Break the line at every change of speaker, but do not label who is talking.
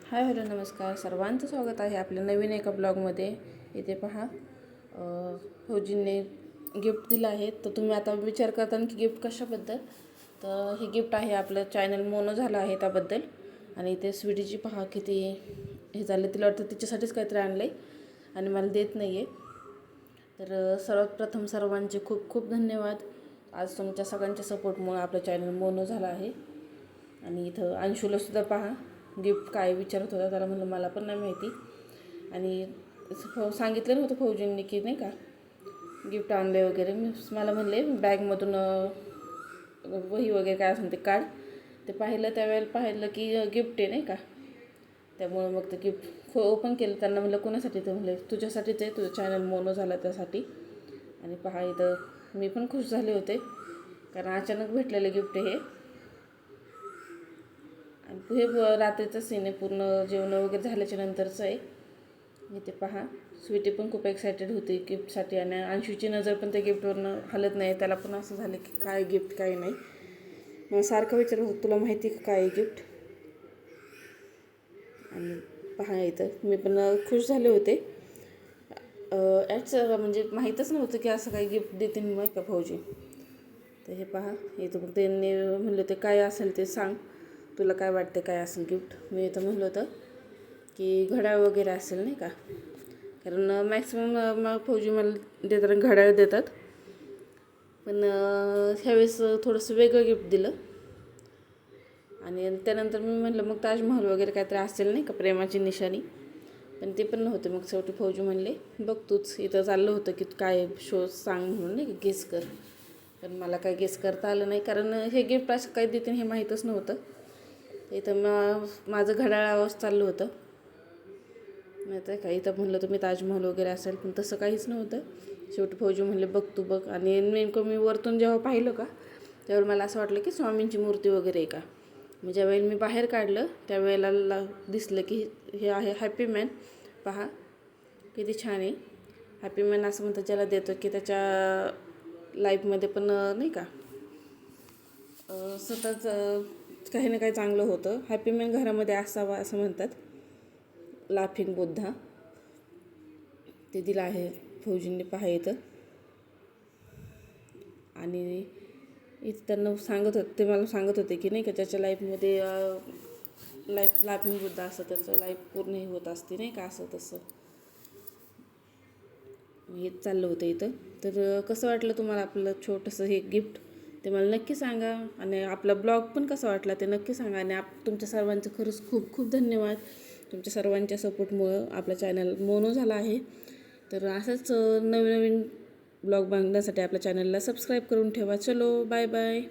Hi hello नमस्कार, सर्वांचं स्वागत आहे आपल्या नवीन एका ब्लॉगमध्ये. इथे पहा, फौजींनी गिफ्ट दिलं आहे. तर तुम्ही आता विचार करता की गिफ्ट कशाबद्दल. तर हे गिफ्ट आहे, आपलं चॅनल मोनो झालं आहे त्याबद्दल. आणि इथे स्वीटीची पहा किती हे झाले, तिला वाटतं तिच्यासाठीच काहीतरी आणलं आहे आणि मला देत नाही आहे. तर सर्वात प्रथम सर्वांचे खूप खूप धन्यवाद. आज तुमच्या सगळ्यांच्या सपोर्टमुळे आपलं चॅनल मोनो झालं आहे. आणि इथं अंशूलासुद्धा पहा गिफ्ट काय विचारत होता, त्याला म्हणलं मला पण नाही माहिती. आणि सांगितलं नव्हतं फौजींनी की नाही का गिफ्ट आणले वगैरे. मला म्हणले बॅगमधून वही वगैरे काय असेल ते काढ. ते पाहिलं, त्यावेळेला पाहिलं की गिफ्ट आहे नाही का. त्यामुळं मग ते गिफ्ट ओपन केलं. त्यांना म्हणलं कोणासाठी, ते म्हणले तुझ्यासाठीच आहे, तुझं चॅनल मोनो झाला त्यासाठी. आणि पहा इथं मी पण खुश झाले होते, कारण अचानक भेटलेलं गिफ्ट हे. आणि हे रात्रीचं सीन आहे, पूर्ण जेवण वगैरे झाल्याच्या नंतरचं आहे. इथे पहा स्वीटी पण खूप एक्सायटेड होती गिफ्टसाठी. आणि अंशूची नजर पण त्या गिफ्टवरनं हलत नाही. त्याला पण असं झालं की काय गिफ्ट काय नाही. मग सारखं विचारत होतं तुला माहिती का काय गिफ्ट. आणि पहा इथं मी पण खुश झाले होते. म्हणजे माहीतच नव्हतं की असं काही गिफ्ट देते मी का फौजी. तर हे पहा इथं मग त्यांनी म्हणलं ते काय असेल ते सांग, तुला काय वाटते काय असेल गिफ्ट. मी इथं म्हणलं होतं की घड्याळ वगैरे असेल नाही का, कारण मॅक्सिमम फौजी मला देताना घड्याळ देतात. पण ह्यावेळेस थोडंसं वेगळं गिफ्ट दिलं. आणि त्यानंतर मी म्हटलं मग ताजमहल वगैरे काहीतरी असेल नाही का, प्रेमाची निशाणी. पण ते पण नव्हते. मग शेवटी फौजी म्हणले बघ तूच, इथं चाललं होतं की काय शो सांग म्हणून नाही का, गेस कर. पण मला काय गेस करता आलं नाही, कारण हे गिफ्ट असं काही देते हे माहीतच नव्हतं. इथं माझं घड्याळ आवाज चाललं होतं नाही तर काही. इथं म्हणलं तर मी ताजमहल वगैरे असेल, पण तसं काहीच नव्हतं. शेवटी फौजी म्हणले बघ तू बघ. आणि नेमकं मी वरतून जेव्हा पाहिलं का, त्यावेळेला मला असं वाटलं की स्वामींची मूर्ती वगैरे आहे का. मग ज्यावेळेला मी बाहेर काढलं त्यावेळेला दिसलं की हे आहे हॅपी मॅन. पहा किती छान आहे. हॅपी मॅन असं म्हणतात ज्याला देतो की त्याच्या लाईफमध्ये पण नाही का सतत काही ना काही चांगलं होतं. हॅपी मॅन घरामध्ये असावा असं म्हणतात. लाफिंग बुद्धा ते दिलं आहे फौजींनी पहा इथं. आणि इथं त्यांना सांगत होते, ते मला सांगत होते की नाही का ज्याच्या लाईफमध्ये लाफिंग बुद्धा असं त्याचं लाईफ पूर्ण होत असते नाही का, असं तसं हेच चाललं होतं इथं. तर कसं वाटलं तुम्हाला आपलं छोटंसं हे गिफ्ट, ते मला नक्की सांगा. आणि आपला ब्लॉग पण कसा वाटला ते नक्की सांगा. आणि तुमच्या सर्वांचं खरंच खूप खूप धन्यवाद. तुमच्या सर्वांच्या सपोर्टमुळं आपला चॅनल मोनो झाला आहे. तर असंच नवीन नवीन ब्लॉग बघण्यासाठी आपल्या चॅनलला सबस्क्राईब करून ठेवा. चलो बाय बाय.